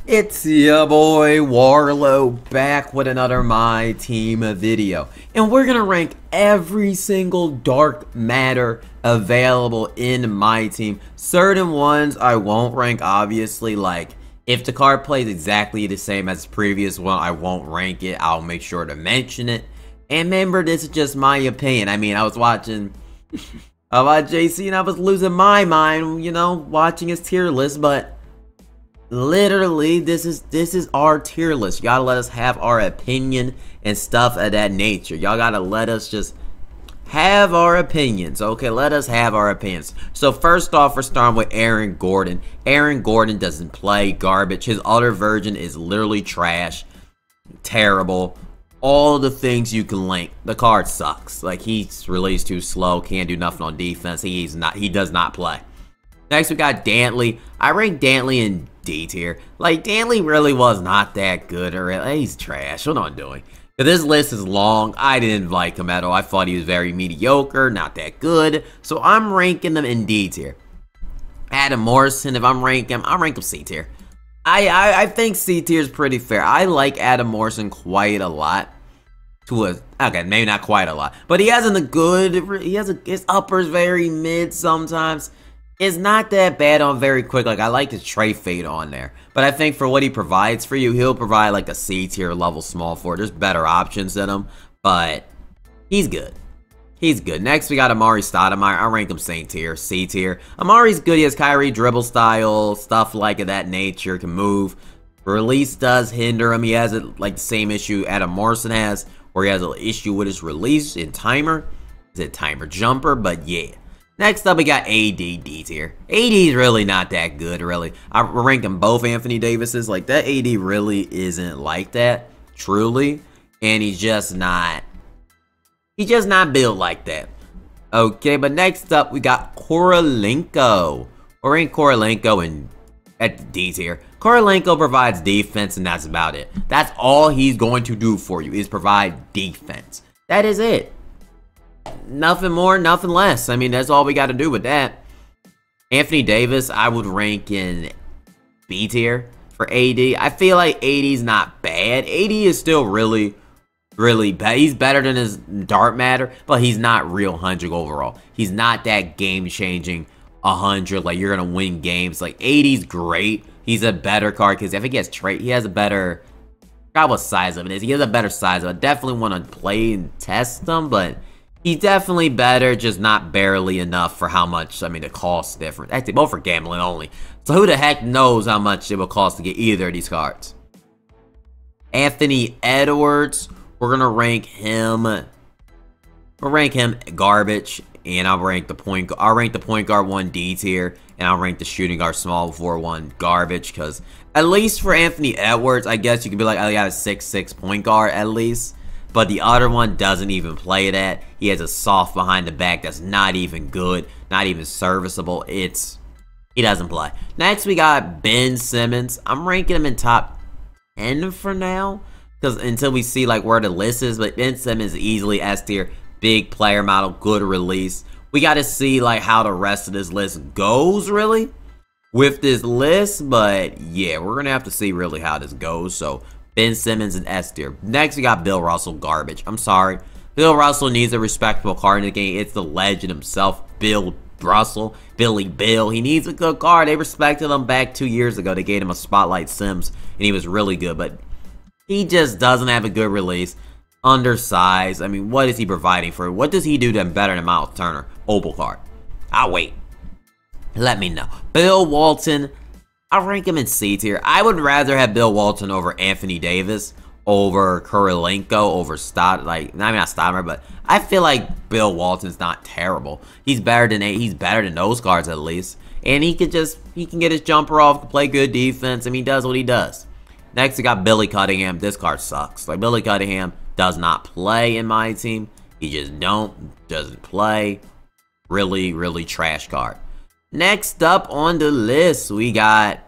It's your boy Warlow back with another My Team video, and we're gonna rank every single dark matter available in My Team. Certain ones I won't rank, obviously, like if the card plays exactly the same as the previous one, I won't rank it. I'll make sure to mention it. And remember, this is just my opinion. I mean, I was watching about JC and I was losing my mind, you know, watching his tier list, but literally, this is our tier list. Y'all let us have our opinion and stuff of that nature. Y'all gotta let us just have our opinions, okay? Let us have our opinions. So first off, we're starting with Aaron Gordon. Aaron Gordon doesn't play, garbage. His other version is literally trash, terrible. All the things you can link. The card sucks. Like, he's released too slow, can't do nothing on defense. He does not play. Next, we got Dantley. I rank Dantley in D tier. Like, Dantley really was not that good. Or he's trash. What am I doing? This list is long. I didn't like him at all. I thought he was very mediocre, not that good. So I'm ranking him in D tier. Adam Morrison, if I'm ranking him, I'll rank him C tier. I think C tier is pretty fair. I like Adam Morrison quite a lot. Okay, maybe not quite a lot, but he hasn't a good. His upper's very mid sometimes. It's not that bad on very quick. Like, I like his tray fade on there. But I think for what he provides for you, he'll provide like a C tier level small forward. There's better options than him, but he's good. He's good. Next, we got Amari Stoudemire. I rank him C tier. Amari's good. He has Kyrie dribble style, stuff like that nature, can move. Release does hinder him. He has like the same issue Adam Morrison has, where he has an issue with his release in timer. Is it timer jumper? But yeah. Next up, we got AD D tier. AD's really not that good, really. I rank them both Anthony Davis's. Like, that AD really isn't like that, truly. And he's just not built like that. Okay, but next up, we got Korolenko. I rank Korolenko at the D tier. Korolenko provides defense, and that's about it. That's all he's going to do for you, is provide defense. That is it. Nothing more, nothing less. I mean, that's all we got to do with that. Anthony Davis, I would rank in B tier for AD. I feel like AD's not bad. AD is still really bad. He's better than his dark matter, but he's not real 100 overall. He's not that game-changing 100. Like, you're going to win games. Like, AD's great. He's a better card because I think he has a better, I forgot what size of it is. He has a better size of it. I definitely want to play and test them, but he's definitely better, just not barely enough for how much, I mean, the cost difference. Actually, both for gambling only. So who the heck knows how much it will cost to get either of these cards. Anthony Edwards, we're going to rank him. We'll rank him garbage, and I'll rank the point guard 1 D tier, and I'll rank the shooting guard small forward 1 garbage, because at least for Anthony Edwards, I guess you could be like, I got a 6'6" point guard at least. But the other one doesn't even play that. He has a soft behind the back that's not even good, not even serviceable. He doesn't play. Next, we got Ben Simmons. I'm ranking him in top 10 for now, because until we see like where the list is. But Ben Simmons is easily S tier, big player model, good release. We got to see like how the rest of this list goes really with this list. But yeah, we're gonna have to see really how this goes. So Ben Simmons and S tier. Next, we got Bill Russell, garbage. I'm sorry. Bill Russell needs a respectable card in the game. It's the legend himself, Bill Russell, Billy Bill. He needs a good card. They respected him back 2 years ago. They gave him a Spotlight Sims, and he was really good, but he just doesn't have a good release. Undersized. I mean, what is he providing for? What does he do to him better than Miles Turner? Opal card. I'll wait. Let me know. Bill Walton, I'll rank him in C tier. I would rather have Bill Walton over Anthony Davis, over Korolenko, over not Stoudemire, but I feel like Bill Walton's not terrible. He's better than those cards at least. And he can get his jumper off, can play good defense, and he does what he does. Next, we got Billy Cunningham. This card sucks. Like, Billy Cunningham does not play in my team. He just doesn't play. Really trash card. Next up on the list, we got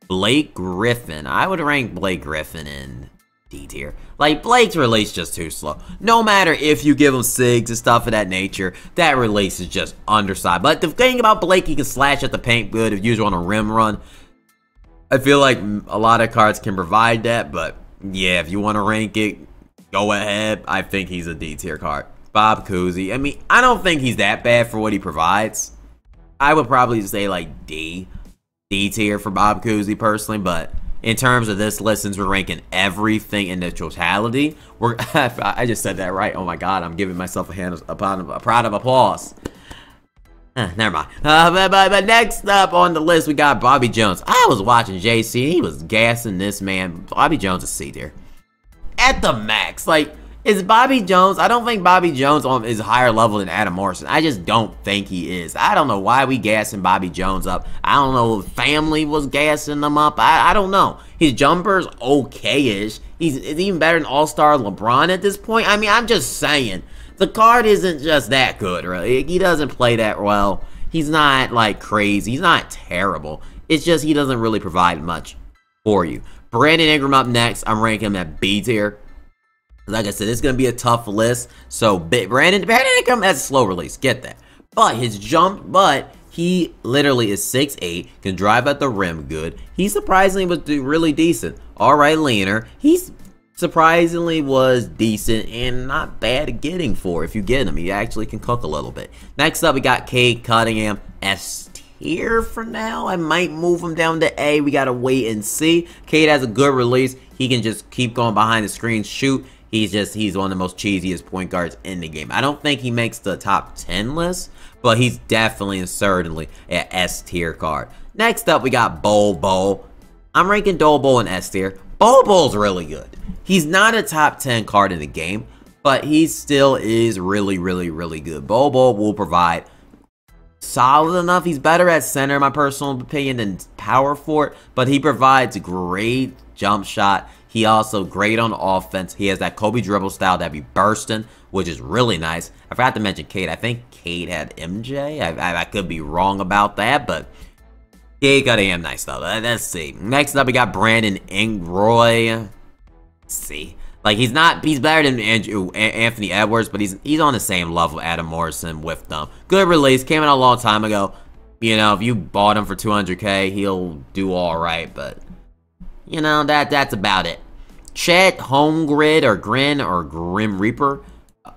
Blake Griffin. I would rank Blake Griffin in D tier. Like, Blake's release just too slow. No matter if you give him SIGs and stuff of that nature, that release is just undersized. But the thing about Blake, he can slash at the paint good if you just want a rim run. I feel like a lot of cards can provide that, but yeah, if you want to rank it, go ahead. I think he's a D tier card. Bob Cousy. I mean, I don't think he's that bad for what he provides. I would probably say like D tier for Bob Cousy personally, but in terms of this list, since we're ranking everything in the totality, I just said that right. Oh my god, I'm giving myself a proud of applause. Never mind. But next up on the list, we got Bobby Jones. I was watching JC. He was gassing this man. Bobby Jones is C tier. At the max. Like, is Bobby Jones? I don't think Bobby Jones is higher level than Adam Morrison. I just don't think he is. I don't know why we gassing Bobby Jones up. I don't know if family was gassing him up. I don't know. His jumper's okay-ish. He's even better than All-Star LeBron at this point. I mean, I'm just saying. The card isn't just that good, really. He doesn't play that well. He's not, like, crazy. He's not terrible. It's just he doesn't really provide much for you. Brandon Ingram up next. I'm ranking him at B tier. Like I said, it's going to be a tough list. So, Brandon Ingram has a slow release. Get that. But he literally is 6'8", can drive at the rim good. He surprisingly was really decent. All right, leaner. He's surprisingly was decent and not bad at getting for if you get him. He actually can cook a little bit. Next up, we got Cade Cunningham, S tier for now. I might move him down to A. We got to wait and see. Cade has a good release. He can just keep going behind the screen, shoot. He's one of the most cheesiest point guards in the game. I don't think he makes the top 10 list, but he's definitely and certainly an S tier card. Next up, we got Bol Bol. I'm ranking Bol Bol in S tier. Bol Bol's really good. He's not a top 10 card in the game, but he still is really, really, really good. Bol Bol will provide solid enough. He's better at center, in my personal opinion, than power forward, but he provides great jump shot. He also great on offense. He has that Kobe dribble style that be bursting, which is really nice. I forgot to mention Cade. I think Cade had MJ. I could be wrong about that, but Cade got him nice though. Let's see. Next up, we got Brandon Ingroy. Let's see. Like, he's better than Anthony Edwards, but he's on the same level Adam Morrison with them. Good release. Came out a long time ago. You know, if you bought him for 200K, he'll do all right, but you know, that's about it. Chet Holmgren or Grin or Grim Reaper,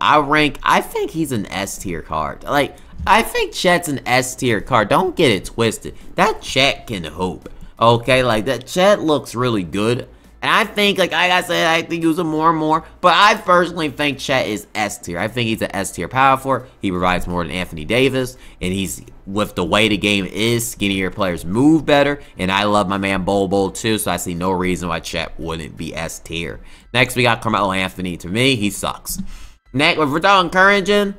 I think he's an S tier card. Like, I think Chet's an S tier card. Don't get it twisted. That Chet can hoop. Okay, like that Chet looks really good. And I think, like I said, I think use him more and more. But I personally think Chet is S tier. I think he's an S tier power forward. He provides more than Anthony Davis. And he's, with the way the game is, skinnier players move better. And I love my man Bol Bol too. So I see no reason why Chet wouldn't be S tier. Next, we got Carmelo Anthony. To me, he sucks. Next, if we're talking current gen,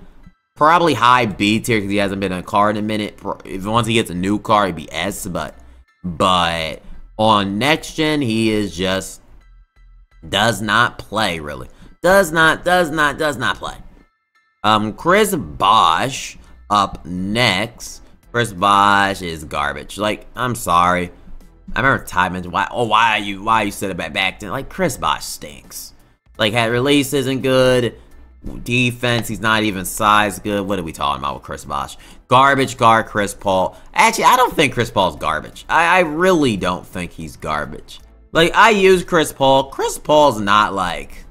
probably high B tier because he hasn't been in a card in a minute. Once he gets a new card, he'd be S. But on next gen, he is just does not play really. Does not play. Chris Bosh up next. Chris Bosh is garbage. Like, I'm sorry. I remember Ty mentioned why you said it back then. Like, Chris Bosh stinks. Like, had release isn't good. Defense, he's not even size good. What are we talking about with Chris Bosh? Garbage guard Chris Paul. Actually, I don't think Chris Paul's garbage. I really don't think he's garbage. Like, I use Chris Paul. Chris Paul's not like,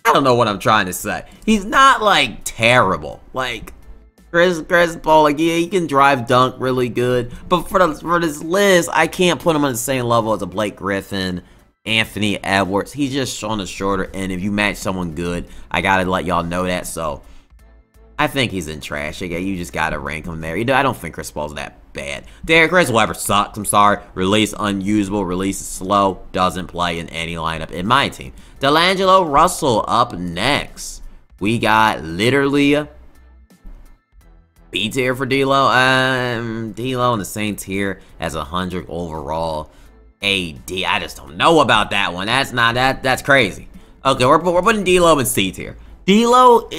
I don't know what I'm trying to say. He's not like terrible. Like, Chris Paul, like, yeah, he can drive dunk really good. But for this list, I can't put him on the same level as a Blake Griffin, Anthony Edwards. He's just on the shorter end. If you match someone good, I gotta let y'all know that. So I think he's in trash. Again, you just gotta rank him there. You know, I don't think Chris Paul's that bad. Chris Webber sucks. I'm sorry. Release unusable. Release is slow. Doesn't play in any lineup in my team. D'Angelo Russell up next. We got literally B tier for D'Lo. D'Lo in the same tier as 100 overall. AD, I just don't know about that one. That's crazy. Okay, we're putting D'Lo in C tier. D'Lo,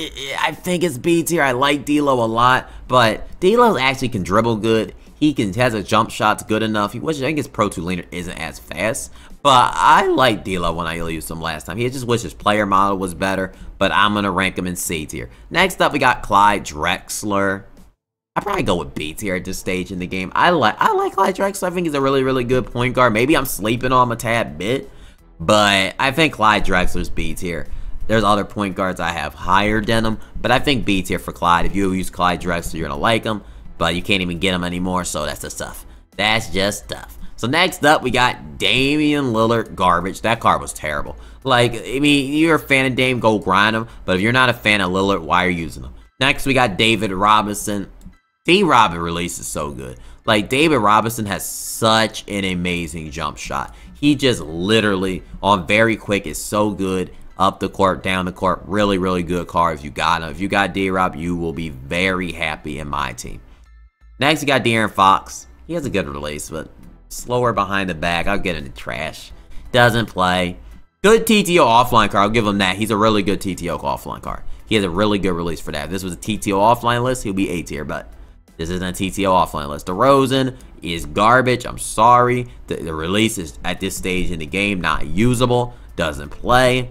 I think it's B tier. I like D'Lo a lot, but D'Lo actually can dribble good. He has a jump shot's good enough. Which I think his Pro 2 leaner isn't as fast, but I like D'Lo when I used him last time. He just wish his player model was better, but I'm gonna rank him in C tier. Next up, we got Clyde Drexler. I'd probably go with B tier at this stage in the game. I like Clyde Drexler. I think he's a really good point guard. Maybe I'm sleeping on him a tad bit, but I think Clyde Drexler's B tier. There's other point guards I have higher than him, but I think B tier for Clyde. If you use Clyde Drexler, you're gonna like him, but you can't even get him anymore, so that's just tough. That's just tough. So next up, we got Damian Lillard. Garbage. That card was terrible. Like, I mean, you're a fan of Dame, go grind him, but if you're not a fan of Lillard, why are you using him? Next, we got David Robinson. D-Robin release is so good. Like, David Robinson has such an amazing jump shot. He just literally, on very quick, is so good. Up the court, down the court. Really good card if you got him. If you got D-Rob, you will be very happy in my team. Next, you got De'Aaron Fox. He has a good release, but slower behind the back. I'll get in the trash. Doesn't play. Good TTO offline card. I'll give him that. He's a really good TTO offline card. He has a really good release for that. If this was a TTO offline list, he'll be A tier, but this isn't a TTO offline list. DeRozan is garbage. I'm sorry. The release is, at this stage in the game, not usable. Doesn't play.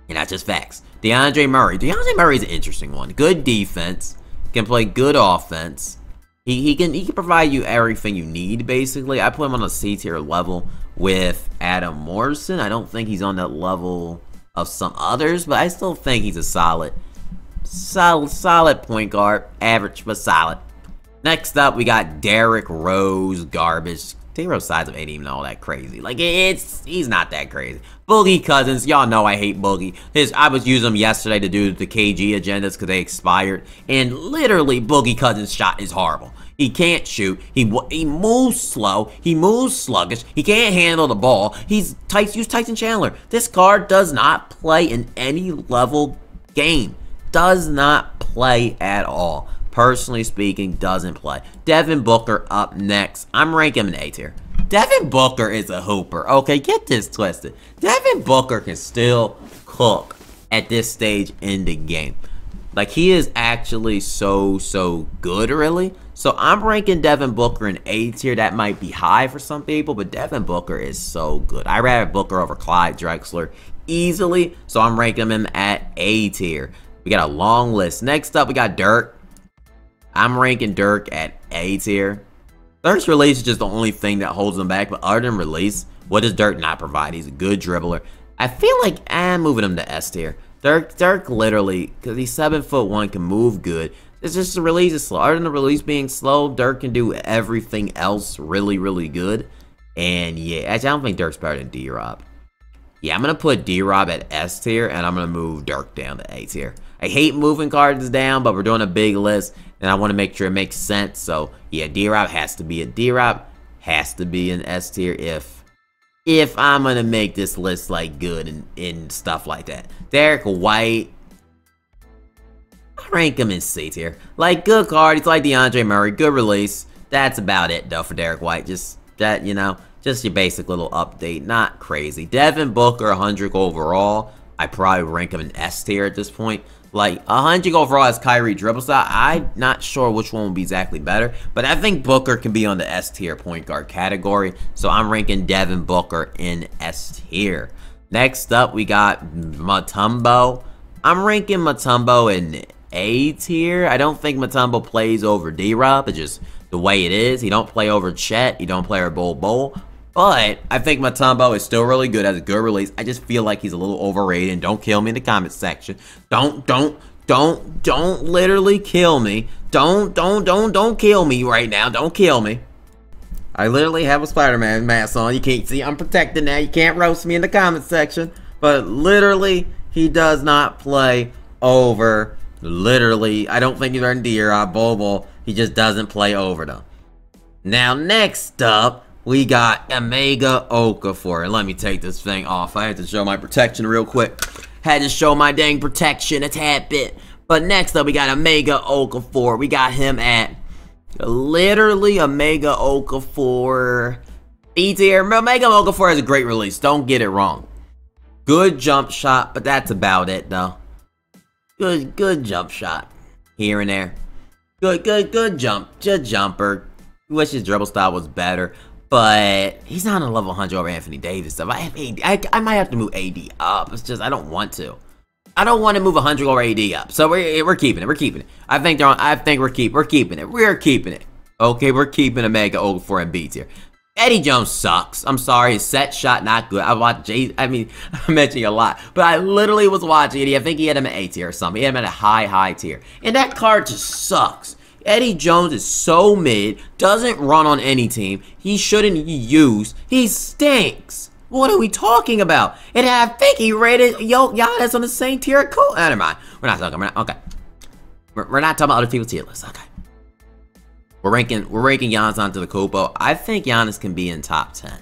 And that's just facts. DeAndre Murray. DeAndre Murray is an interesting one. Good defense. Can play good offense. He can provide you everything you need, basically. I put him on a C tier level with Adam Morrison. I don't think he's on that level of some others, but I still think he's a solid point guard. Average, but solid. Next up, we got Derrick Rose. Garbage. Derrick Rose size of ain't even all that crazy. Like, he's not that crazy. Boogie Cousins, y'all know I hate Boogie. I was using him yesterday to do the KG agendas because they expired. And literally, Boogie Cousins' shot is horrible. He can't shoot. He moves slow. He moves sluggish. He can't handle the ball. Use Tyson Chandler. This card does not play in any level game. Does not play at all. Personally speaking, doesn't play. Devin Booker up next. I'm ranking him in A tier. Devin Booker is a hooper. Okay, get this twisted. Devin Booker can still cook at this stage in the game. Like, he is actually so good, really. So I'm ranking Devin Booker in A tier. That might be high for some people, but Devin Booker is so good. I'd rather Booker over Clyde Drexler easily, so I'm ranking him at A tier. We got a long list. Next up, we got Dirk. I'm ranking Dirk at A tier. Dirk's release is just the only thing that holds him back, but other than release, what does Dirk not provide? He's a good dribbler. I feel like I'm moving him to S tier. Dirk literally, because he's 7'1", can move good. It's just the release is slow. Other than the release being slow, Dirk can do everything else really good. And yeah, actually, I don't think Dirk's better than D-Rob. Yeah, I'm going to put D-Rob at S tier, and I'm going to move Dirk down to A tier. I hate moving cards down, but we're doing a big list, and I want to make sure it makes sense. So, yeah, D-Rob has to be a D-Rob, has to be an S tier if I'm going to make this list, like, good and stuff like that. Derek White, I rank him in C tier. Like, good card. He's like DeAndre Murray. Good release. That's about it, though, for Derek White. Just that, you know, just your basic little update. Not crazy. Devin Booker, 100 overall. I probably rank him in S tier at this point. Like, 100 overall as Kyrie dribble style. I'm not sure which one would be exactly better, but I think Booker can be on the S tier point guard category. So I'm ranking Devin Booker in S tier. Next up, we got Mutombo. I'm ranking Mutombo in A tier. I don't think Mutombo plays over D-Rob. It's just the way it is. He don't play over Chet. He don't play over Bol. But I think Mutombo is still really good, has a good release. I just feel like he's a little overrated. And don't kill me in the comment section. Don't literally kill me. Don't kill me right now. Don't kill me. I literally have a Spider-Man mask on. You can't see. I'm protected now. You can't roast me in the comment section. But literally, he does not play over. Literally, I don't think he's earned deer or Bol. He just doesn't play over them. Now, next up, we got Omega Okafor. And let me take this thing off. I had to show my protection real quick. Had to show my dang protection a tad bit. But next up, we got Omega Okafor. We got him at literally Omega Okafor B tier. Omega Okafor has a great release. Don't get it wrong. Good jump shot, but that's about it, though. Good jump shot here and there. Good jumper. Wish his dribble style was better, but he's not on a level 100 over Anthony Davis. So I might have to move AD up. It's just I don't want to. I don't want to move 100 or AD up, so we're keeping it. We're keeping it. I think we're keeping it. We're keeping it. Okay, we're keeping a Mega Ogre for in B tier. Eddie Jones sucks. I'm sorry, his set shot not good. I watched I'm mentioning a lot, but I literally was watching it. I think he had him at A tier or something. He had him at a high tier, and that card just sucks. Eddie Jones is so mid, doesn't run on any team. He shouldn't be used. He stinks. What are we talking about? And I think he rated Giannis on the same tier. Cool. Never mind. We're not talking. We're not talking about other people's tier lists. Okay. We're ranking Giannis onto the Kupo. I think Giannis can be in top 10.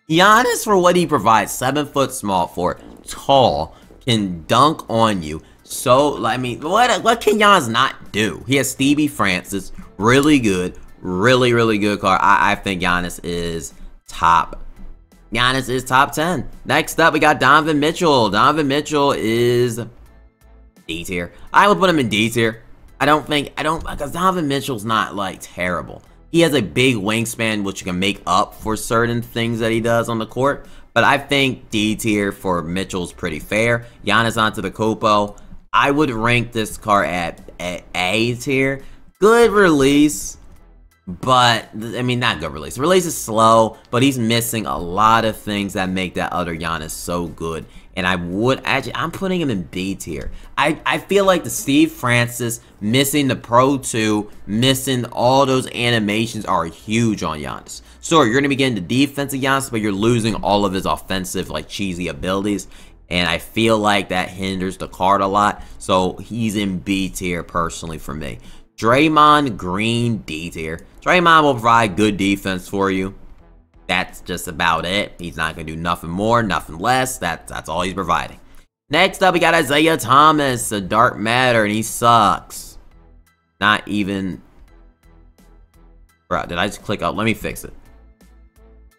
Giannis, for what he provides, 7 foot small forward, tall, can dunk on you. So, I mean, what can Giannis not do? He has Stevie Francis, really good card. I think Giannis is top 10. Next up, we got Donovan Mitchell. Donovan Mitchell is D tier. I would put him in D tier. Because Donovan Mitchell's not, like, terrible. He has a big wingspan, which can make up for certain things that he does on the court. But I think D tier for Mitchell's pretty fair. Giannis onto the Kupo. I would rank this card at A tier. Good release, but, I mean, not good release. Release is slow, but he's missing a lot of things that make that other Giannis so good. And I'm putting him in B tier. I feel like the Steve Francis, missing the Pro 2, missing all those animations are huge on Giannis. So you're going to be getting the defensive Giannis, but you're losing all of his offensive, like, cheesy abilities. And I feel like that hinders the card a lot. So he's in B tier personally for me. Draymond Green, D tier. Draymond will provide good defense for you. That's just about it. He's not going to do nothing more, nothing less. That's all he's providing. Next up, we got Isaiah Thomas, a dark matter, and he sucks. Not even... Bro, did I just click out? Let me fix it.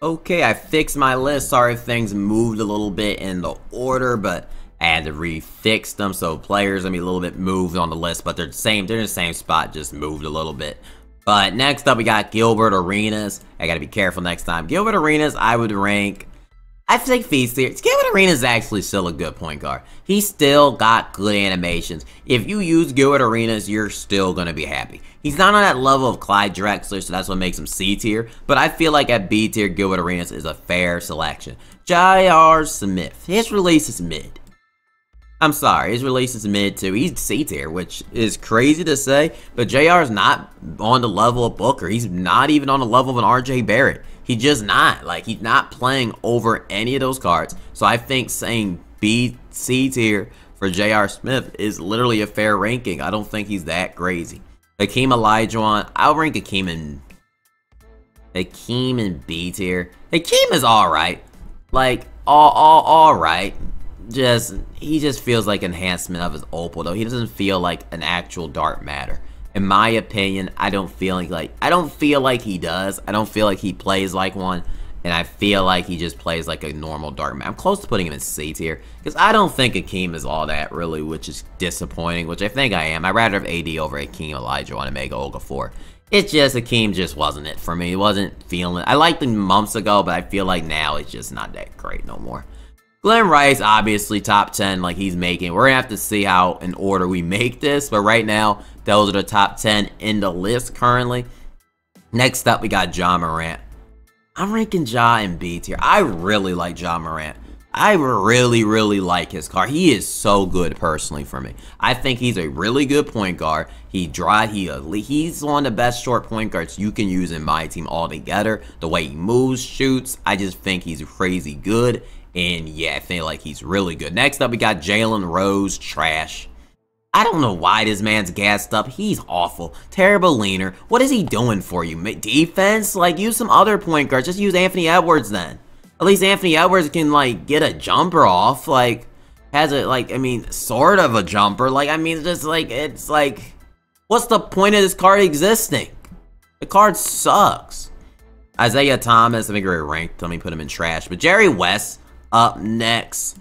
Okay, I fixed my list. Sorry if things moved a little bit in the order, but I had to refix them, so players gonna be a little bit moved on the list, but they're in the same spot, just moved a little bit. But next up, we got Gilbert Arenas. I gotta be careful next time. Gilbert Arenas, I would rank... I think feast tier. Gilbert Arenas is actually still a good point guard. He's still got good animations. If you use Gilbert Arenas, you're still gonna be happy. He's not on that level of Clyde Drexler, so that's what makes him C tier. But I feel like at B tier, Gilbert Arenas is a fair selection. J.R. Smith. His release is mid. I'm sorry, his release is mid too. He's C tier, which is crazy to say, but JR is not on the level of Booker. He's not even on the level of an RJ Barrett. He's just not. Like, he's not playing over any of those cards. So I think saying C tier for J.R. Smith is literally a fair ranking. I don't think he's that crazy. Hakeem Olajuwon, I'll rank Hakeem in B tier. Hakeem is alright. Like, alright. He just feels like enhancement of his opal, though. He doesn't feel like an actual dark matter. In my opinion, I don't feel like he does. I don't feel like he plays like one, and I feel like he just plays like a normal dark matter. I'm close to putting him in C tier because I don't think Hakeem is all that really, which is disappointing. Which I think I am. I'd rather have AD over Hakeem Olajuwon and Mega Olga 4. It's just Hakeem just wasn't it for me. He wasn't feeling it. I liked him months ago, but I feel like now it's just not that great no more. Glenn Rice, obviously top 10 like he's making. We're going to have to see how in order we make this. But right now, those are the top 10 in the list currently. Next up, we got Ja Morant. I'm ranking Ja in B tier. I really like Ja Morant. I really like his card. He is so good personally for me. I think he's a really good point guard. He's one of the best short point guards you can use in my team altogether. The way he moves, shoots, I just think he's crazy good. And yeah, I feel like he's really good. Next up, we got Jalen Rose, trash. I don't know why this man's gassed up. He's awful. Terrible leaner. What is he doing for you? Defense? Like, use some other point guards. Just use Anthony Edwards then. At least Anthony Edwards can, like, get a jumper off. Like, has a, like, I mean, sort of a jumper. Like, I mean, just, like, it's like, what's the point of this card existing? The card sucks. Isaiah Thomas, I think we're ranked. Let me put him in trash. But Jerry West up next.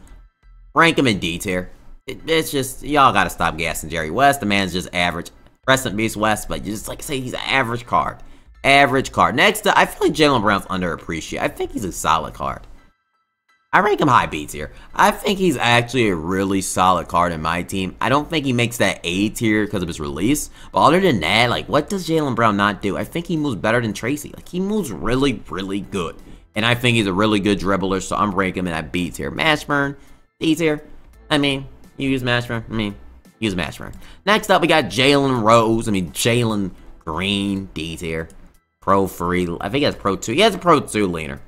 Rank him in D tier. It's just, y'all gotta stop gassing Jerry West. The man's just average. Rest in peace, West, but you just like say he's an average card. Average card. Next up, I feel like Jaylen Brown's underappreciated. I think he's a solid card. I rank him high B tier. I think he's actually a really solid card in my team. I don't think he makes that A tier because of his release. But other than that, like, what does Jaylen Brown not do? I think he moves better than Tracy. Like, he moves really, really good. And I think he's a really good dribbler, so I'm ranking him in that B tier. Mashburn, D tier. I mean, you use Mashburn. I mean, use Mashburn. Next up, we got Jalen Green, D tier. Pro 3. I think he has Pro 2. He has a Pro 2 leaner.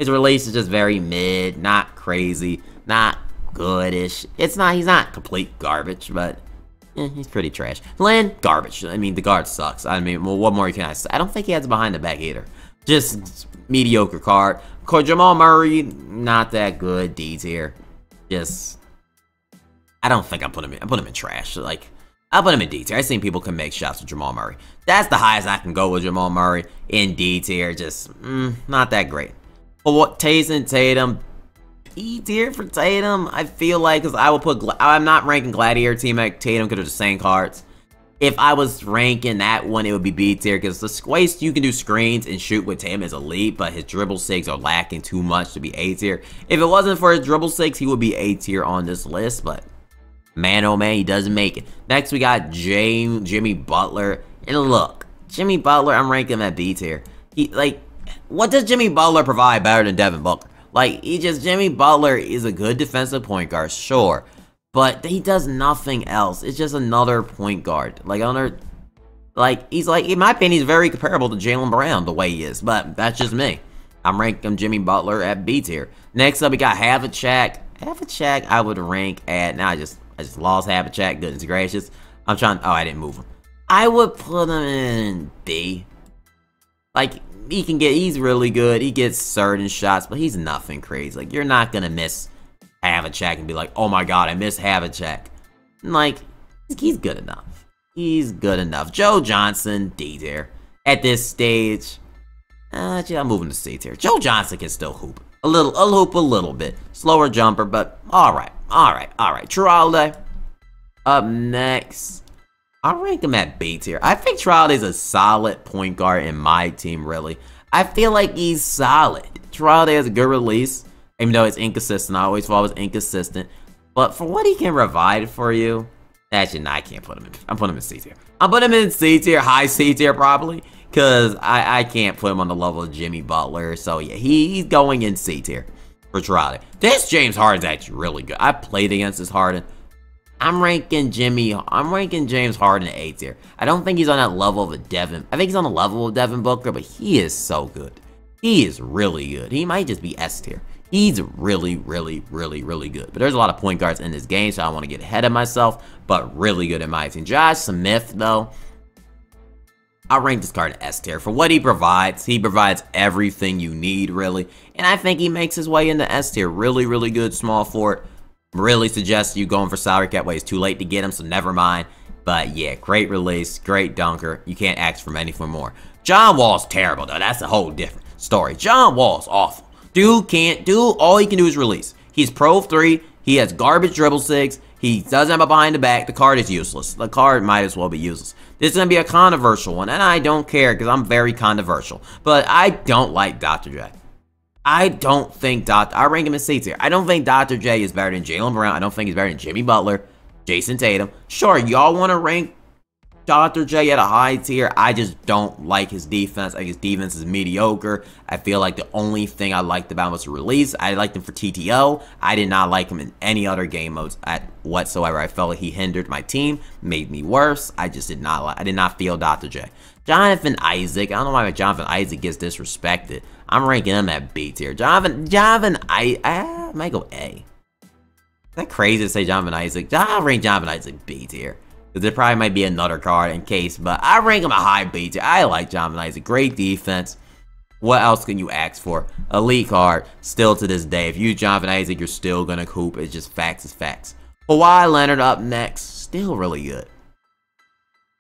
His release is just very mid, not crazy, not goodish. He's not complete garbage, but he's pretty trash. Lynn, garbage. I mean, the guard sucks. I mean, well, what more can I say? I don't think he has a behind the back either. Just mediocre card. Jamal Murray, not that good. D tier. Just, I don't think I put him in trash. Like, I'll put him in D tier. I've seen people can make shots with Jamal Murray. That's the highest I can go with Jamal Murray in D tier. Just, not that great. But what Tatum, E tier for Tatum, I feel like, because I'm not ranking Gladiator Team at Tatum because they're the same cards. If I was ranking that one, it would be B tier because the ways you can do screens and shoot with Tatum is elite, but his dribble sigs are lacking too much to be A tier. If it wasn't for his dribble sigs, he would be A tier on this list, but man, oh man, he doesn't make it. Next, we got Jimmy Butler, and look, Jimmy Butler, I'm ranking him at B tier. What does Jimmy Butler provide better than Devin Booker? Like, Jimmy Butler is a good defensive point guard, sure. But he does nothing else. It's just another point guard. He's in my opinion, he's very comparable to Jaylen Brown, the way he is. But that's just me. I'm ranking Jimmy Butler at B tier. Next up, we got Havlicek. Havlicek, I would rank at, now I just lost Havlicek, goodness gracious. I didn't move him. I would put him in B. Like, he's really good. He gets certain shots, but he's nothing crazy. Like, you're not gonna miss Havlicek and be like, oh my god, I miss Havlicek. Like, he's good enough. He's good enough. Joe Johnson, D tier. At this stage, I'm moving to C tier. Joe Johnson can still hoop. A little bit. Slower jumper, but alright. True Holiday. Up next. I'll rank him at B tier. I think True Holiday is a solid point guard in my team, really. I feel like he's solid. True Holiday has a good release, even though it's inconsistent. I always thought it was inconsistent. But for what he can provide for you, actually, no, I can't put him in. I'm putting him in C tier. I'm putting him in C tier, high C tier probably, because I can't put him on the level of Jimmy Butler. So yeah, he's going in C tier for True Holiday. This James Harden's actually really good. I played against this Harden. I'm ranking James Harden at A tier. I don't think he's on that level of a Devin. I think he's on the level of Devin Booker, but he is so good. He is really good. He might just be S tier. He's really good. But there's a lot of point guards in this game, so I don't want to get ahead of myself, but really good in my team. Josh Smith, though, I'll rank this card in S tier. For what he provides everything you need, really. And I think he makes his way into S tier. Really good small forward. Really suggest you going for salary cap way. It's too late to get him, so never mind. But yeah, great release, great dunker. You can't ask for anything more. John Wall's terrible, though. That's a whole different story. John Wall's awful. Dude can't do, all he can do is release. He's Pro 3. He has garbage dribble sigs. He doesn't have a behind the back. The card is useless. The card might as well be useless. This is going to be a controversial one, and I don't care because I'm very controversial. But I don't like Dr. J. I rank him in C tier. I don't think Dr. J is better than Jaylen Brown. I don't think he's better than Jimmy Butler, Jason Tatum. Sure, y'all want to rank Dr. J at a high tier. I just don't like his defense. I think his defense is mediocre. I feel like the only thing I liked about him was the release. I liked him for TTO. I did not like him in any other game modes whatsoever. I felt like he hindered my team, made me worse. I did not feel Dr. J. Jonathan Isaac. I don't know why Jonathan Isaac gets disrespected. I'm ranking him at B tier. I might go A. Is that crazy to say Jonathan Isaac? I'll rank Jonathan Isaac B tier. Because there probably might be another card in case, but I rank him a high B tier. I like Jonathan Isaac. Great defense. What else can you ask for? Elite card. Still to this day. If you use Jonathan Isaac, you're still going to hoop. It's just facts is facts. Kawhi Leonard up next. Still really good.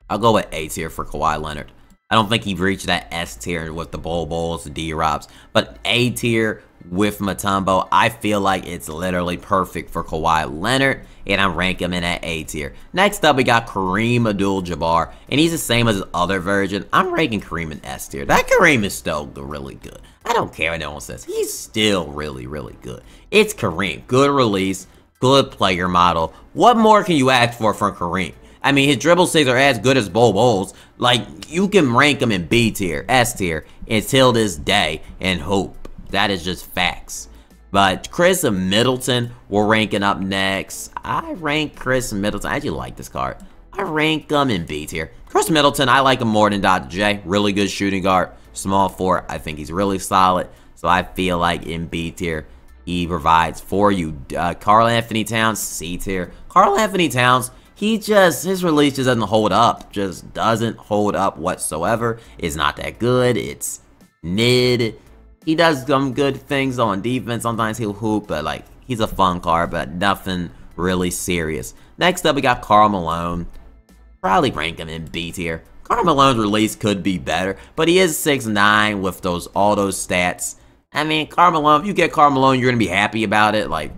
I'll go with A tier for Kawhi Leonard. I don't think he reached that S tier with the Bulls, the D-Robs. But A tier with Mutombo, I feel like it's literally perfect for Kawhi Leonard. And I'm ranking him in at A tier. Next up, we got Kareem Abdul-Jabbar. And he's the same as his other version. I'm ranking Kareem in S tier. That Kareem is still really good. I don't care what no one says. He's still really, really good. It's Kareem. Good release, good player model. What more can you ask for from Kareem? I mean, his dribble saves are as good as Bol Bol's. Like, you can rank him in B tier, S tier, until this day, and hope. That is just facts. But Chris Middleton, we're ranking up next. I rank Chris Middleton. I actually like this card. I rank him in B tier. Chris Middleton, I like him more than Dr. J. Really good shooting guard. Small forward. I think he's really solid. So I feel like in B tier, he provides for you. Karl Anthony Towns, C tier. Karl Anthony Towns, his release just doesn't hold up. Just doesn't hold up whatsoever. It's not that good. It's mid. He does some good things on defense. Sometimes he'll hoop, but like, he's a fun card, but nothing really serious. Next up, we got Karl Malone. Probably rank him in B tier. Karl Malone's release could be better, but he is 6'9" with all those stats. I mean, Karl Malone, if you get Karl Malone, you're going to be happy about it. Like,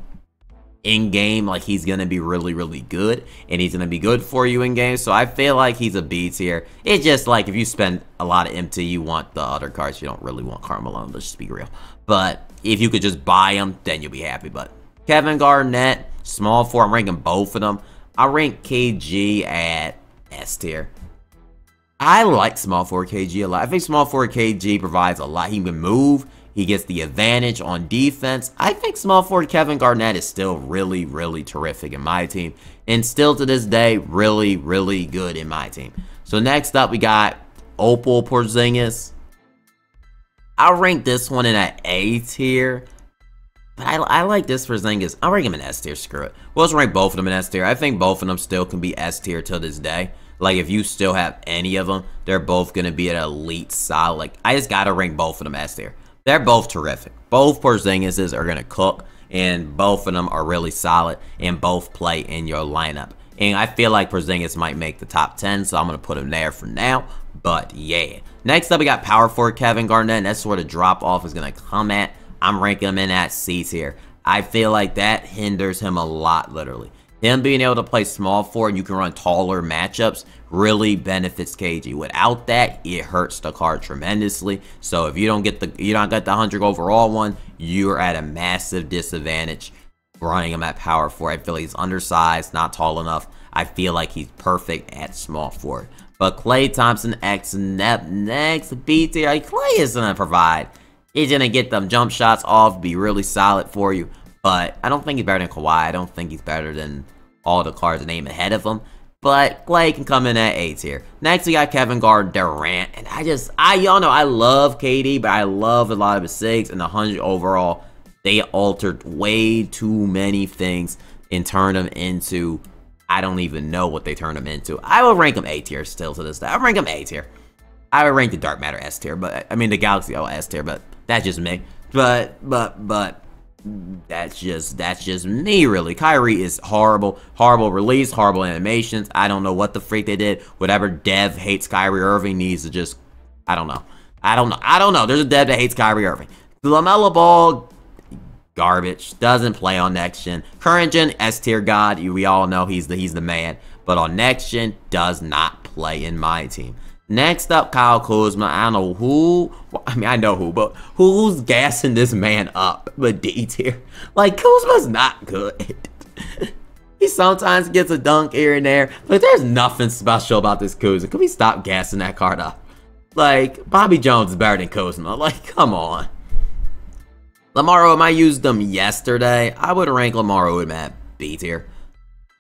in game, like, he's going to be really, really good, and he's going to be good for you in game. So I feel like he's a B tier. It's just like if you spend a lot of MT, you want the other cards. You don't really want Karl Malone, let's just be real. But if you could just buy him, then you'll be happy. But Kevin Garnett, small forward, I'm ranking both of them. I rank KG at S tier. I like small forward KG a lot. I think small forward KG provides a lot. He can move. He gets the advantage on defense. I think small forward Kevin Garnett is still really, really terrific in my team. And still to this day, really, really good in my team. So next up, we got Opal Porzingis. I'll rank this one in an A tier. But I like this Porzingis. I'll rank him in S tier. Screw it. We'll just rank both of them in S tier. I think both of them still can be S tier till this day. Like, if you still have any of them, they're both going to be an elite solid. Like, I just got to rank both of them S tier. They're both terrific. Both Porzingises are going to cook, and both of them are really solid, and both play in your lineup. And I feel like Porzingis might make the top 10, so I'm going to put him there for now. But, yeah. Next up, we got power forward Kevin Garnett, and that's where the drop-off is going to come at. I'm ranking him in at C tier. I feel like that hinders him a lot, literally. Him being able to play small forward and you can run taller matchups really benefits KG. Without that, it hurts the card tremendously. So if you don't get the 100 overall one, you're at a massive disadvantage running him at power forward. I feel like he's undersized, not tall enough. I feel like he's perfect at small forward. But Klay Thompson X next B tier. Klay is gonna provide. He's gonna get them jump shots off, be really solid for you. But I don't think he's better than Kawhi. I don't think he's better than all the cards named ahead of him. But Klay can come in at A tier. Next, we got Kevin Durant. And y'all know I love KD, but I love a lot of his SIGs and the 100 overall. They altered way too many things and turned them into, I don't even know what they turned them into. I will rank him A tier still to this day. I rank him A tier. I would rank the Dark Matter S tier, but I mean the Galaxy S tier, but that's just me. But that's just me, really. Kyrie is horrible release, horrible animations. I don't know what the freak they did. Whatever dev hates Kyrie Irving needs to just, I don't know. There's a dev that hates Kyrie Irving. LaMelo Ball, garbage. Doesn't play on next gen. Current gen, S tier god. We all know he's the man. But on next gen, does not play in my team. Next up, Kyle Kuzma. I don't know who. I mean, I know who, but who's gassing this man up? But D tier. Like, Kuzma's not good. He sometimes gets a dunk here and there, but there's nothing special about this Kuzma. Can we stop gassing that card up? Like, Bobby Jones is better than Kuzma. Like, come on. Lamar Odom, I used them yesterday. I would rank Lamar Odom at B tier.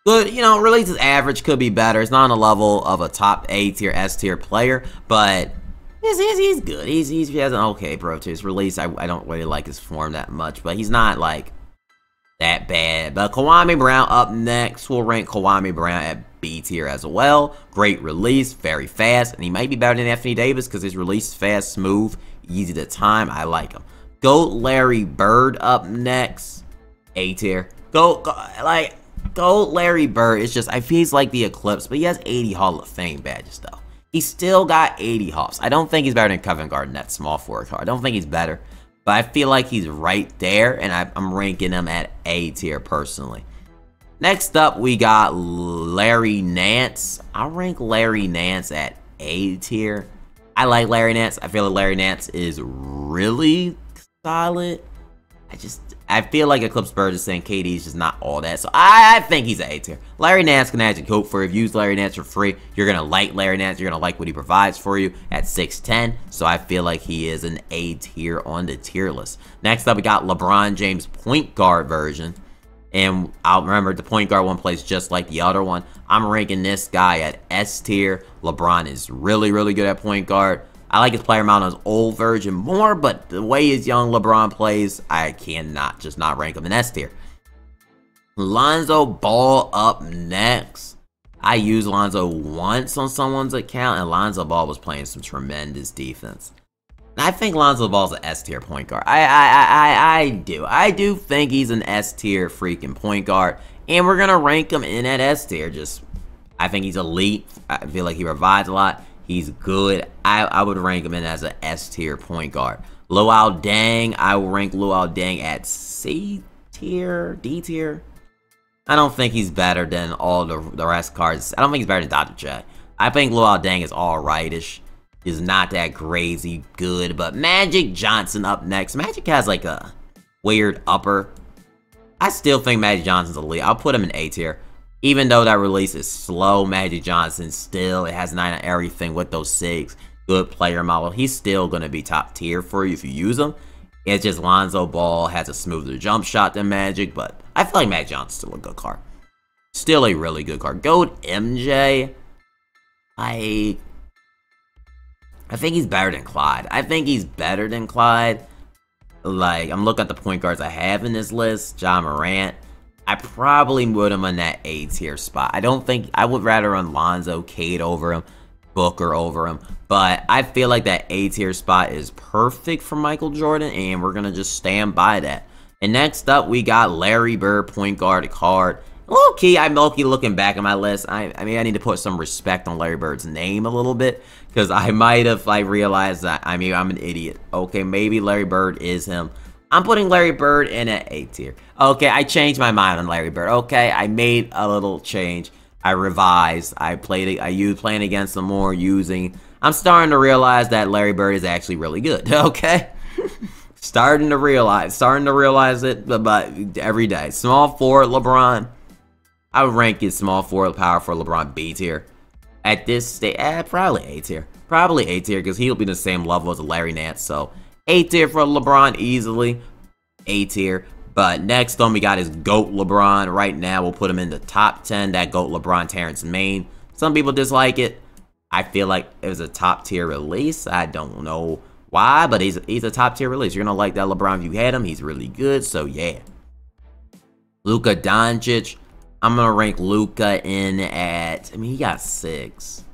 Good, you know, release is average, could be better. It's not on the level of a top A tier, S tier player, but he's good. He has an okay pro to his release. I don't really like his form that much, but he's not like that bad. But Kwame Brown up next. We'll rank Kwame Brown at B tier as well. Great release, very fast, and he might be better than Anthony Davis because his release is fast, smooth, easy to time. I like him. Goat Larry Bird up next. A tier. Go Larry Bird. It's just, I feel he's like the Eclipse, but he has 80 Hall of Fame badges, though. He's still got 80 Hoffs. I don't think he's better than Kevin Garnett, small forward card. I don't think he's better, but I feel like he's right there, and I'm ranking him at A tier, personally. Next up, we got Larry Nance. I'll rank Larry Nance at A tier. I like Larry Nance. I feel like Larry Nance is really solid. I feel like Eclipse Bird is saying KD is just not all that. So I think he's an A tier. Larry Nance can actually hope for. If you use Larry Nance for free, you're going to like Larry Nance. You're going to like what he provides for you at 6'10". So I feel like he is an A tier on the tier list. Next up, we got LeBron James point guard version. And I'll remember the point guard one plays just like the other one. I'm ranking this guy at S tier. LeBron is really, really good at point guard. I like his player mount on his old version more, but the way his young LeBron plays, I cannot just not rank him in S tier. Lonzo Ball up next. I used Lonzo once on someone's account, and Lonzo Ball was playing some tremendous defense. I think Lonzo Ball's an S tier point guard. I do think he's an S tier freaking point guard, and we're gonna rank him in at S tier. I think he's elite. I feel like he provides a lot. He's good. I would rank him in as an S tier point guard. Luol Deng, I will rank Luol Deng at C tier, D tier. I don't think he's better than all the rest cards. I don't think he's better than Dr. J. I think Luol Deng is alrightish. He's not that crazy good, but Magic Johnson up next. Magic has like a weird upper. I still think Magic Johnson's elite. I'll put him in A tier. Even though that release is slow, Magic Johnson still, it has 9 on everything with those 6. Good player model. He's still going to be top tier for you if you use him. It's just Lonzo Ball has a smoother jump shot than Magic, but I feel like Magic Johnson's still a good card. Still a really good card. GOAT MJ. I think he's better than Clyde. Like, I'm looking at the point guards I have in this list. Ja Morant. I probably put him in that A tier spot. I would rather run Lonzo, Cade over him, Booker over him. But I feel like that A tier spot is perfect for Michael Jordan, and we're going to just stand by that. And next up, we got Larry Bird, point guard card. Low-key, I'm low-key looking back at my list. I mean, I need to put some respect on Larry Bird's name a little bit, because I might have realized that, I'm an idiot. Okay, maybe Larry Bird is him. I'm putting Larry Bird in at A tier. Okay, I changed my mind on Larry Bird. Okay, I made a little change. I revised. I used playing against him more, I'm starting to realize that Larry Bird is actually really good. Okay? starting to realize it but every day. Small forward LeBron. I would rank his small forward, power forward LeBron B tier. At this stage, probably A tier. Probably A tier because he'll be the same level as Larry Nance. So A tier for LeBron easily. A tier. But next on we got his GOAT LeBron. Right now we'll put him in the top 10. That GOAT LeBron Terrence Mann. Some people dislike it. I feel like it was a top tier release. I don't know why, but he's a top tier release. You're gonna like that LeBron if you had him. He's really good. So yeah. Luka Doncic. I'm gonna rank Luka in at, he got 6.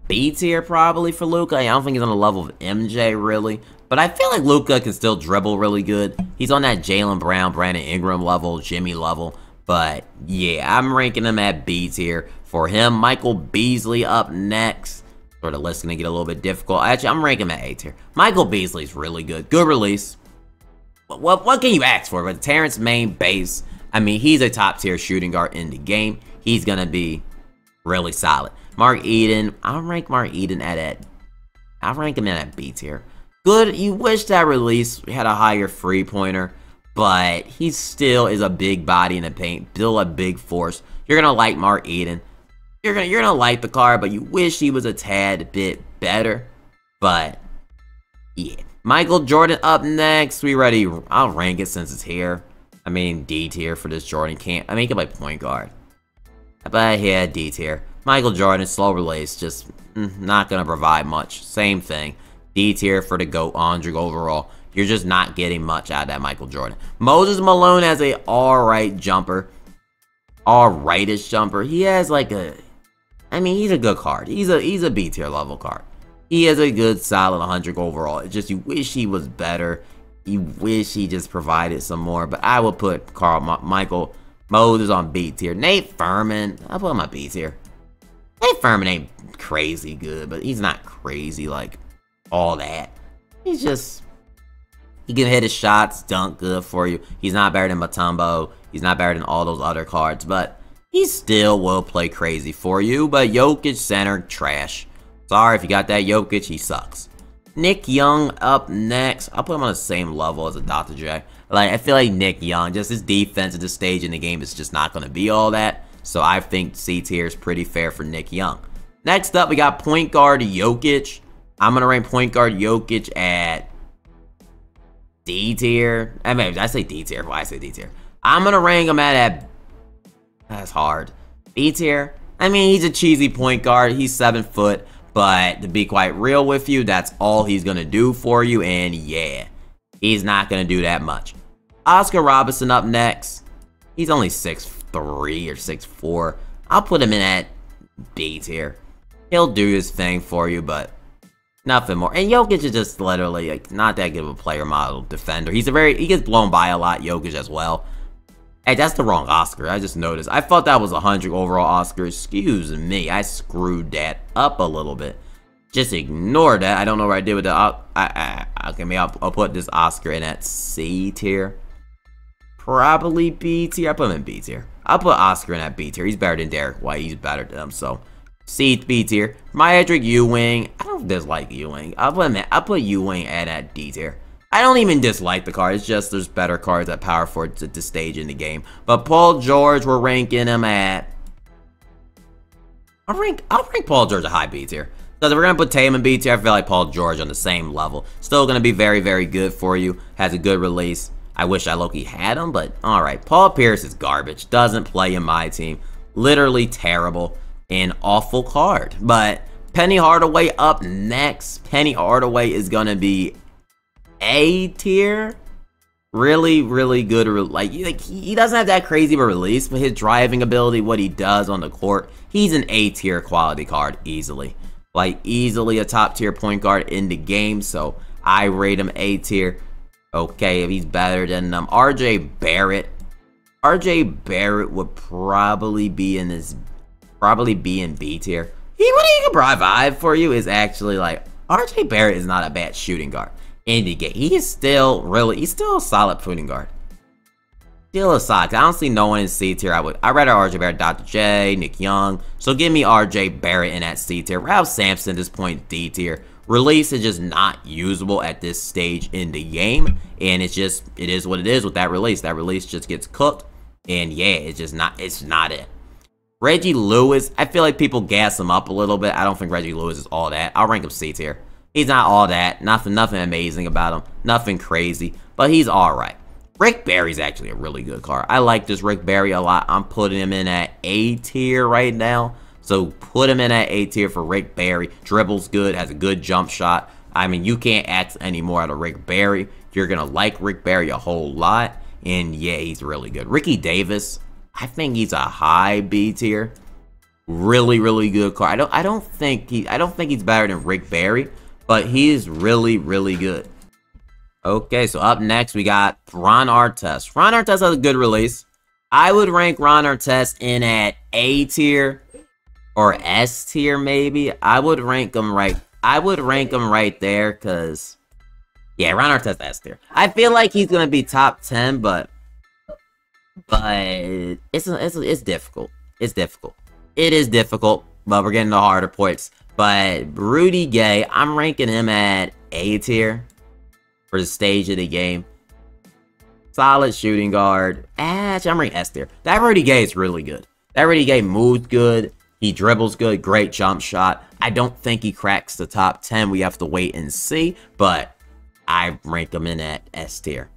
B tier probably for Luka. I don't think he's on the level of MJ really. But I feel like Luka can still dribble really good. He's on that Jaylen Brown, Brandon Ingram level, Jimmy level. But yeah, I'm ranking him at B tier. For him, Michael Beasley up next. Sort of list gonna get a little bit difficult. Actually, I'm ranking him at A tier. Michael Beasley's really good. Good release. What can you ask for? But Terrence Mann base. He's a top tier shooting guard in the game. He's gonna be really solid. Mark Eden. I'll rank Mark Eden I'll rank him in at B tier. Good. You wish that release had a higher free pointer, but he still is a big body in the paint, still a big force. You're gonna like Mark Eden. You're gonna like the card, but you wish he was a tad bit better. But yeah, Michael Jordan up next. I'll rank it since it's here. D tier for this Jordan. He can play point guard. But yeah, D tier. Michael Jordan, slow release, just not gonna provide much. Same thing. D tier for the GOAT 100 overall. You're just not getting much out of that Michael Jordan. Moses Malone has a alright jumper. Alrightish jumper. He has like he's a good card. He's a B tier level card. He has a good solid 100 overall. It's just you wish he was better. You wish he just provided some more. But I would put Michael Moses on B tier. Nate Furman, I'll put him on B tier. Nate Furman ain't crazy good, but he's not crazy like all that. He can hit his shots, dunk good for you. He's not better than Mutombo. He's not better than all those other cards, but he still will play crazy for you. But Jokic center, trash. Sorry if you got that Jokic, he sucks. Nick Young up next. I'll put him on the same level as a Dr. J. Like, I feel like Nick Young, just his defense at this stage in the game is just not going to be all that. So I think C tier is pretty fair for Nick Young. Next up, we got point guard Jokic. I'm going to rank point guard Jokic at D tier. I mean, did I say D tier? Why I say D tier? I'm going to rank him at that's hard. B tier. I mean, he's a cheesy point guard. He's 7 foot. But to be quite real with you, that's all he's going to do for you. And yeah, he's not going to do that much. Oscar Robertson up next. He's only 6'3" or 6'4". I'll put him in at B tier. He'll do his thing for you, but nothing more. And Jokic is just literally like not that good of a player model defender. He gets blown by a lot, Jokic as well. Hey, that's the wrong Oscar. I just noticed. I thought that was 100 overall Oscar. Excuse me. I screwed that up a little bit. Just ignore that. I don't know what I did with the... okay, maybe I'll put this Oscar in at C tier. Probably B tier. I'll put him in B tier. I'll put Oscar in at B tier. He's better than Derek White. He's better than him, so... C, B tier. Myedric Ewing. I don't dislike Ewing. I'll put Ewing at D tier. I don't even dislike the card. It's just there's better cards at power forwards at this stage in the game. But Paul George, we're ranking him at... I'll rank Paul George a high B tier. So if we're going to put Tatum in B tier, I feel like Paul George on the same level. Still going to be very, very good for you. Has a good release. I wish I low-key had him, but alright. Paul Pierce is garbage. Doesn't play in my team. Literally terrible. An awful card. But Penny Hardaway up next. Penny Hardaway is going to be A tier. Really, really good. Like he doesn't have that crazy of a release, but his driving ability, what he does on the court, he's an A tier quality card easily. Like easily a top tier point guard in the game. So I rate him A tier. Okay, if he's better than RJ Barrett. RJ Barrett would probably be in B tier. What he can provide for you is actually like RJ Barrett is not a bad shooting guard. In the game, he's still a solid shooting guard. Still a solid. I don't see no one in C tier. I'd rather RJ Barrett, Dr. J, Nick Young. So give me RJ Barrett in that C tier. Ralph Sampson at this point D tier. Release is just not usable at this stage in the game, and it is what it is with that release. That release just gets cooked, and yeah, it's not it. Reggie Lewis, I feel like people gas him up a little bit. I don't think Reggie Lewis is all that. I'll rank him C tier. He's not all that. Nothing amazing about him. Nothing crazy. But he's alright. Rick Barry's actually a really good card. I like this Rick Barry a lot. I'm putting him in at A tier right now. So put him in at A tier for Rick Barry. Dribbles good. Has a good jump shot. I mean, you can't ask any more out of Rick Barry. You're going to like Rick Barry a whole lot. And yeah, he's really good. Ricky Davis, I think he's a high B tier. Really, really good card. I don't think he's better than Rick Barry. But he is really, really good. Okay, so up next we got Ron Artest. Ron Artest has a good release. I would rank Ron Artest in at A tier or S tier maybe. I would rank him right there because yeah, Ron Artest S tier. I feel like he's gonna be top 10, but it's difficult. It's difficult. It is difficult, but we're getting the harder points. But Rudy Gay, I'm ranking him at A tier for the stage of the game. Solid shooting guard. Actually, I'm ranking S tier. That Rudy Gay is really good. That Rudy Gay moves good. He dribbles good. Great jump shot. I don't think he cracks the top 10. We have to wait and see. But I rank him in at S tier.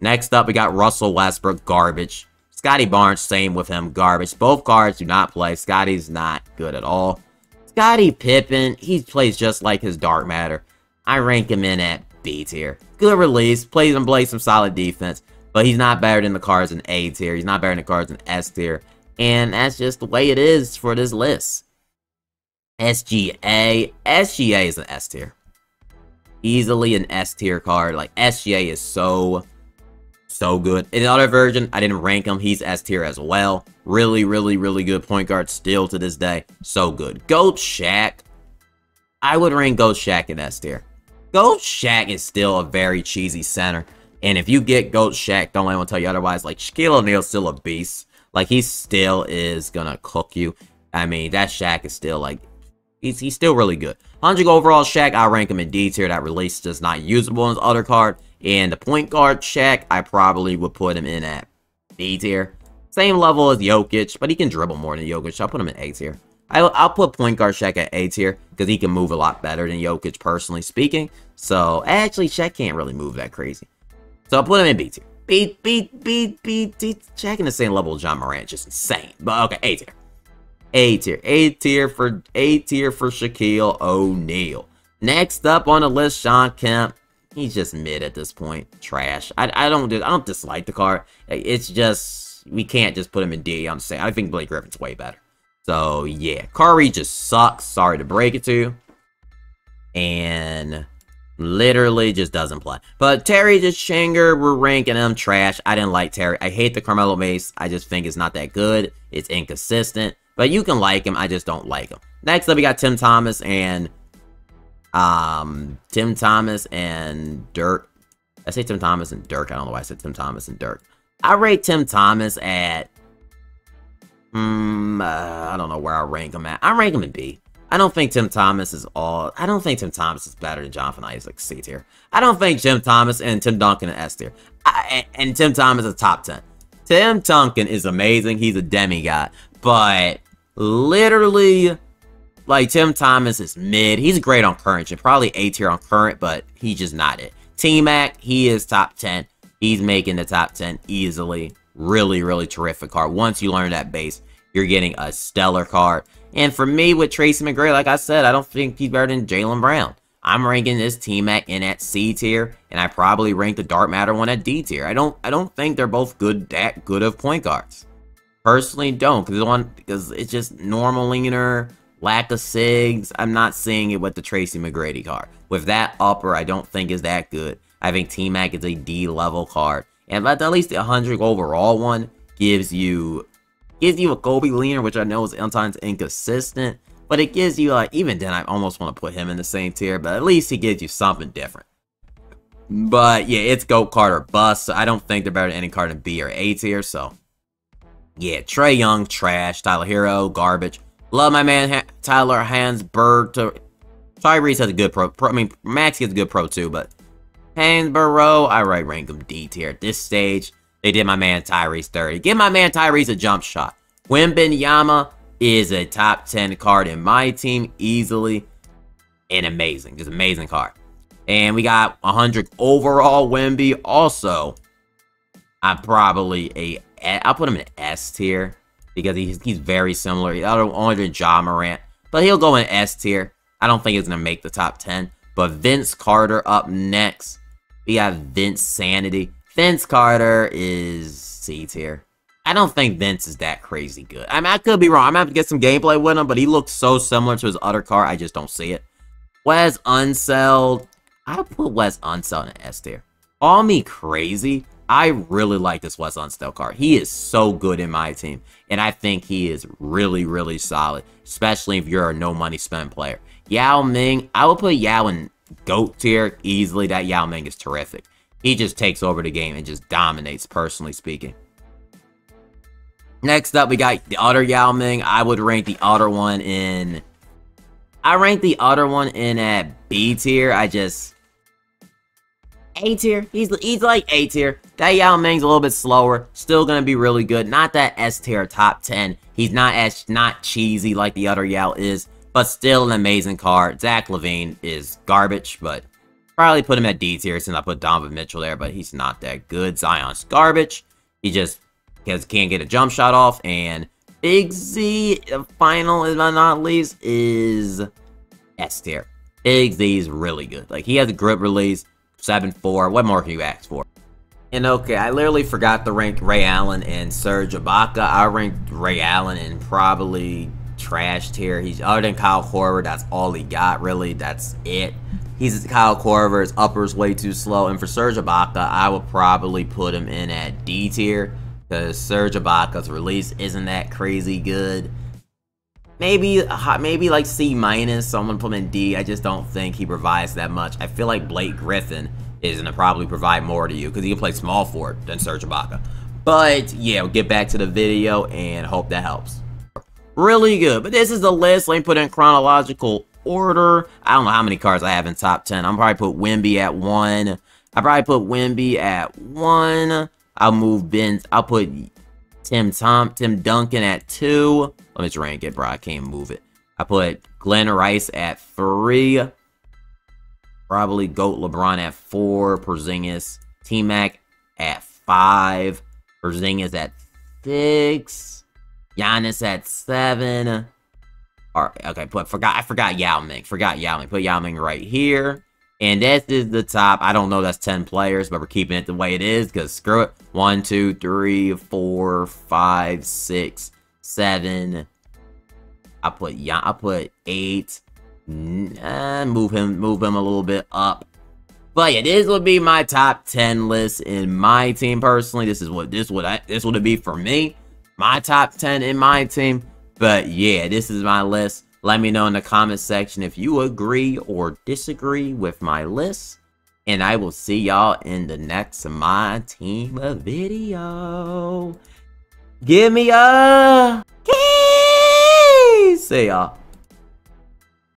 Next up, we got Russell Westbrook. Garbage. Scotty Barnes, same with him. Garbage. Both guards do not play. Scotty's not good at all. Scottie Pippen, he plays just like his dark matter. I rank him in at B tier. Good release, plays some solid defense, but he's not better than the cards in A tier. He's not better than the cards in S tier, and that's just the way it is for this list. SGA is an S tier. Easily an S tier card. Like SGA is so good. In the other version, I didn't rank him. He's S tier as well. Really, really, really good point guard still to this day. So good. Goat Shaq. I would rank Goat Shaq in S tier. Goat Shaq is still a very cheesy center. And if you get Goat Shaq, don't let anyone tell you otherwise. Like, Shaquille O'Neal's still a beast. Like, he still is gonna cook you. I mean, that Shaq is still, like, He's still really good. 100 overall Shaq, I rank him in D tier. That release is just not usable in his other card. And the point guard Shaq, I probably would put him in at B tier. Same level as Jokic, but he can dribble more than Jokic. I'll put him in A tier. I'll put point guard Shaq at A tier because he can move a lot better than Jokic, personally speaking. So, actually, Shaq can't really move that crazy. So, I'll put him in B tier. B. Shaq in the same level as John Morant, just insane. But, okay, A tier. A tier for Shaquille O'Neal. Next up on the list, Shawn Kemp. He's just mid at this point. Trash. I don't dislike the card. It's just we can't just put him in D. I'm saying I think Blake Griffin's way better. So yeah, Curry just sucks. Sorry to break it to you. And literally just doesn't play. But Terry Shanger, we're ranking him trash. I didn't like Terry. I hate the Carmelo Mace. I just think it's not that good. It's inconsistent. But you can like him. I just don't like him. Next up, we got Tim Thomas and Dirk. I say Tim Thomas and Dirk. I don't know why I said Tim Thomas and Dirk. I rate Tim Thomas at I don't know where I rank him at. I rank him in B. I don't think Tim Thomas is better than Jonathan Isaac, C tier. I don't think Tim Thomas and Tim Duncan are S tier. And Tim Thomas is top 10. Tim Duncan is amazing. He's a demigod. But literally, like, Tim Thomas is mid. He's great on current. Probably A tier on current, but he's just not it. T-Mac, he is top 10. He's making the top 10 easily. Really, really terrific card. Once you learn that base, you're getting a stellar card. And for me, with Tracy McGrady, like I said, I don't think he's better than Jaylen Brown. I'm ranking this T-Mac in at C tier, and I probably rank the Dark Matter one at D tier. I don't think they're both that good of point guards. Personally, don't, because it's just normal leaner, lack of SIGs. I'm not seeing it with the Tracy McGrady card. With that upper, I don't think is that good. I think T-Mac is a D level card. And but at least the 100 overall one gives you a Kobe leaner, which I know is sometimes inconsistent. But it gives you, like, even then I almost want to put him in the same tier. But at least he gives you something different. But yeah, it's GOAT card or bust. So I don't think they're better than any card in B or A tier. So yeah, Trae Young, trash. Tyler Hero, garbage. Love my man Tyler Hansberg. Tyrese has a good pro. I mean, Max gets a good pro too, but Hansborough, I rank him D tier at this stage. They did my man Tyrese 30. Give my man Tyrese a jump shot. Wembanyama is a top 10 card in my team easily. And amazing. Just amazing card. And we got 100 overall Wemby. Also, I'll put him in S tier. Because he's very similar. Only than Ja Morant. But he'll go in S tier. I don't think he's going to make the top 10. But Vince Carter up next. We have Vince Sanity. Vince Carter is C tier. I don't think Vince is that crazy good. I mean, I could be wrong. I'm going to have to get some gameplay with him. But he looks so similar to his other card. I just don't see it. Wes Unseld. I'll put Wes Unseld in S tier. Call me crazy. I really like this Wes Unseld card. He is so good in my team. And I think he is really, really solid. Especially if you're a no money spent player. Yao Ming. I will put Yao in GOAT tier easily. That Yao Ming is terrific. He just takes over the game and just dominates, personally speaking. Next up, we got the other Yao Ming. I would rank the other one in... at B tier. A tier. He's like A tier. That Yao Ming's a little bit slower. Still gonna be really good. Not that S tier top 10. He's not cheesy like the other Yao is. But still an amazing card. Zach LaVine is garbage, but probably put him at D tier since I put Donovan Mitchell there, but he's not that good. Zion's garbage. He just can't get a jump shot off. And Big Z, final is not least, is S tier. Big Z is really good. Like, he has a grip release, 7-4. What more can you ask for? And okay, I literally forgot to rank Ray Allen and Serge Ibaka. I ranked Ray Allen in probably trash tier. He's other than Kyle Korver, that's all he got, really. That's it. He's Kyle Korver, his upper's way too slow. And for Serge Ibaka, I would probably put him in at D tier. Because Serge Ibaka's release isn't that crazy good. Maybe like C minus. So I'm gonna put him in D. I just don't think he provides that much. I feel like Blake Griffin is gonna probably provide more to you because he can play small forward than Serge Ibaka. But yeah, we'll get back to the video and hope that helps. really good. But this is the list. Let me put it in chronological order. I don't know how many cards I have in top 10. I'm probably put Wemby at 1. I probably put Wemby at 1. I'll move Ben. I'll put Tim Duncan at 2. Let me just rank it, bro. I can't move it. I put Glenn Rice at 3. Probably GOAT LeBron at 4. Porzingis. T-Mac at 5. Porzingis at 6. Giannis at 7. Okay, I forgot Yao Ming. Put Yao Ming right here. And this is the top. I don't know that's 10 players, but we're keeping it the way it is because screw it. 1, 2, 3, 4, 5, 6, 7. I put 8. Move him a little bit up. But yeah, this would be my top 10 list in my team personally. This would it be for me. My top 10 in my team. But yeah, this is my list. Let me know in the comment section if you agree or disagree with my list. And I will see y'all in the next My Team video. Give me a key. See y'all.